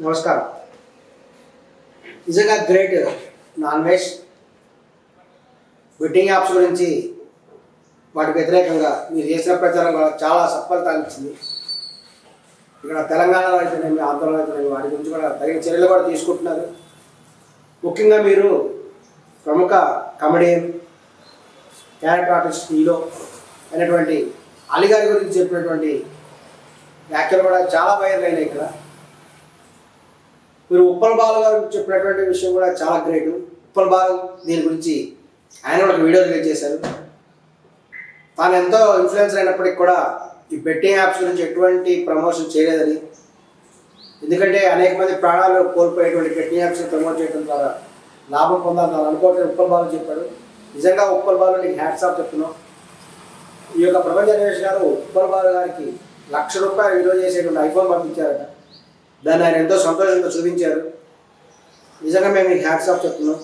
నమస్కారం. నిజంగా great non veg betting apps గురించి వాటికి వ్యతిరేకంగా మీరు చేసిన ప్రచారం చాలా సఫలత ఇచ్చింది. ఇక్కడ తెలంగాణలో అయితేనేమి, ఆంధ్రలో అయితేనేమి వాటి గురించి కూడా తగిన చర్యలు కూడా తీసుకుంటున్నారు. ముఖ్యంగా మీరు ప్రముఖ కమెడియన్, క్యారెక్టర్ ఆర్టిస్ట్, హీరో అయినటువంటి అలీ గారి గురించి చెప్పినటువంటి వ్యాఖ్యలు కూడా చాలా వైరల్ అయినాయి. ఇక్కడ మీరు ఉప్పల్ బాలు గారు చెప్పినటువంటి విషయం కూడా చాలా గ్రేట్. ఉప్పల్ బాలు దీని గురించి ఆయన ఒక వీడియో రిలీజ్ చేశారు. తాను ఎంతో ఇన్ఫ్లుయెన్సర్ అయినప్పటికీ కూడా ఈ బెట్టింగ్ యాప్స్ గురించి ఎటువంటి ప్రమోషన్ చేయలేదని, ఎందుకంటే అనేక మంది ప్రాణాలు కోల్పోయేటువంటి బెట్టింగ్ యాప్స్ని ప్రమోట్ చేయడం ద్వారా లాభం పొందాలని అనుకోవట్లేదు ఉప్పల్ బాలు చెప్పాడు. నిజంగా ఉప్పల్ బాలు నీకు హ్యాట్స్ ఆఫ్ చెప్తున్నాం. ఈ యొక్క ప్రపంచ నివేష్ గారు ఉప్పల్ బాలు గారికి ₹1,00,000 విలువ చేసేటువంటి ఐఫోన్ పంపించారట. దాన్ని ఆయన ఎంతో సంతోషంతో చూపించారు. నిజంగా మేము మీకు హ్యాట్స్ ఆఫ్ చెప్తున్నాం.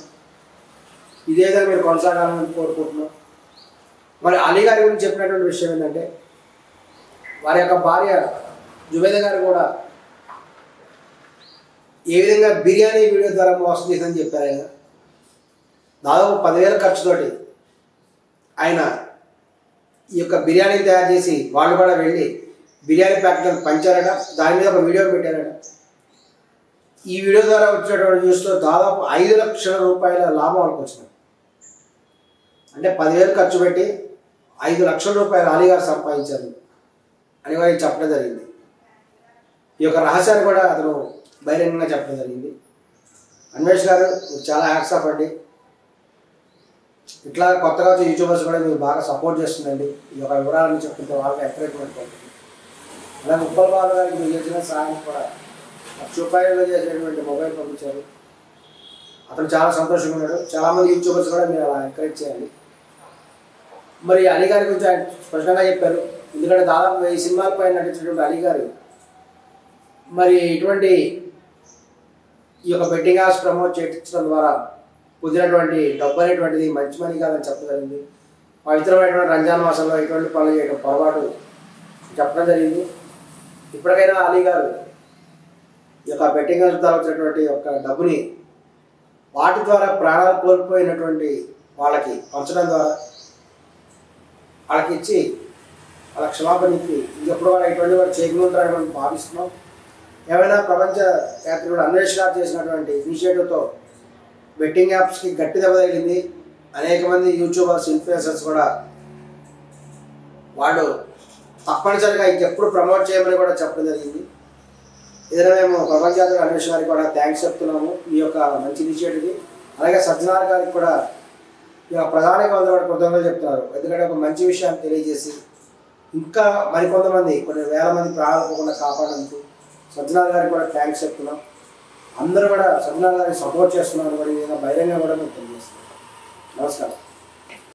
ఇదే విధంగా మీరు కొనసాగాలని కోరుకుంటున్నాం. మరి అలీ గారి గురించి చెప్పినటువంటి విషయం ఏంటంటే, వారి యొక్క భార్య జుబేద గారు కూడా ఏ విధంగా బిర్యానీ వీడియో ద్వారా మోసం చేసిందని చెప్పారు. ఆయన దాదాపు 10,000 ఖర్చుతోటి ఆయన ఈ యొక్క బిర్యానీని తయారు చేసి వాళ్ళు కూడా వెళ్ళి బిర్యానీ ప్యాకెట్లను పంచారట. దాని మీద ఒక వీడియో పెట్టారట. ఈ వీడియో ద్వారా వచ్చినటువంటి న్యూస్లో దాదాపు ₹5,00,000 లాభం వాళ్ళకి వచ్చినాయి. అంటే 10,000 ఖర్చు పెట్టి ₹5,00,000 అలీ గారు సంపాదించారు అని వారికి చెప్పడం జరిగింది. ఈ యొక్క రహస్యాన్ని కూడా అతను బహిరంగంగా చెప్పడం జరిగింది. అన్వేష్ గారు చాలా హ్యాట్స్ ఆఫ్ అండి. ఇట్లా కొత్తగా వచ్చే యూట్యూబర్స్ కూడా మీరు బాగా సపోర్ట్ చేస్తుందండి. ఈ యొక్క వివరాలను చెప్తుంటే వాళ్ళకి ఎంకరేజ్మెంట్ అవుతుంది. అలాగే ఉప్పల్ బాలు గారికి మీరు చేసిన సహాయం కూడా ₹1,00,000 చేసినటువంటి మొబైల్ పంపించారు. అతను చాలా సంతోషంగా ఉన్నాడు. చాలామంది యూట్యూబర్స్ కూడా మీరు అలా ఎంకరేజ్ చేయాలి. మరి అలీ గారి గురించి ఆయన స్పష్టంగా చెప్పారు. ఎందుకంటే దాదాపు 1000 సినిమాలపై నటించినటువంటి అలీ గారు మరి ఇటువంటి ఈ యొక్క బెట్టింగ్ యాప్స్ ప్రమోట్ చేయించడం ద్వారా కుదిరినటువంటి డబ్బు అనేటువంటిది మంచి మనీ కాదని చెప్పడం జరిగింది. పవిత్రమైనటువంటి రంజాన్ మాసంలో ఇటువంటి పనులు చేయడం పొరపాటు చెప్పడం జరిగింది. ఇప్పటికైనా అలీ గారు ఈ యొక్క బెట్టింగ్ యాప్స్ ద్వారా వచ్చినటువంటి యొక్క డబ్బుని వాటి ద్వారా ప్రాణాలు కోల్పోయినటువంటి వాళ్ళకి పంచడం ద్వారా వాళ్ళకి ఇచ్చి వాళ్ళ క్షమాపణ ఇచ్చి ఇంకెప్పుడు వాళ్ళు ఇటువంటి వారు చేయగలుగుతారని మనం భావిస్తున్నాం. ఏమైనా ప్రపంచ యాత్రికుడు అన్వేష్ గారు చేసినటువంటి ఇనిషియేటివ్తో బెట్టింగ్ యాప్స్కి గట్టి దెబ్బ తగిలింది. అనేక మంది యూట్యూబర్స్, ఇన్ఫ్లుయెన్సర్స్ కూడా వాళ్ళు తప్పనిసరిగా ఇంకెప్పుడు ప్రమోట్ చేయమని కూడా చెప్పడం జరిగింది. ఏదైనా మేము ప్రపంచ యాత్రికుడు అన్వేష్ గారికి కూడా థ్యాంక్స్ చెప్తున్నాము ఈ యొక్క మంచి ఇనిషియేటివ్కి. అలాగే సజ్జనార్ గారికి కూడా ఇక ప్రధానంగా అందరూ కూడా కృతజ్ఞతలు చెప్తున్నారు. ఎందుకంటే ఒక మంచి విషయాన్ని తెలియజేసి ఇంకా మరికొంతమంది కొన్ని వేల మంది ప్రాణాలు పోకుండా కాపాడడానికి సజ్జనార్ గారికి కూడా థ్యాంక్స్ చెప్తున్నాం. అందరూ కూడా సజ్జనార్ గారికి సపోర్ట్ చేస్తున్నారు. మరి బహిరంగంగా కూడా మేము తెలియజేస్తున్నాం. నమస్కారం.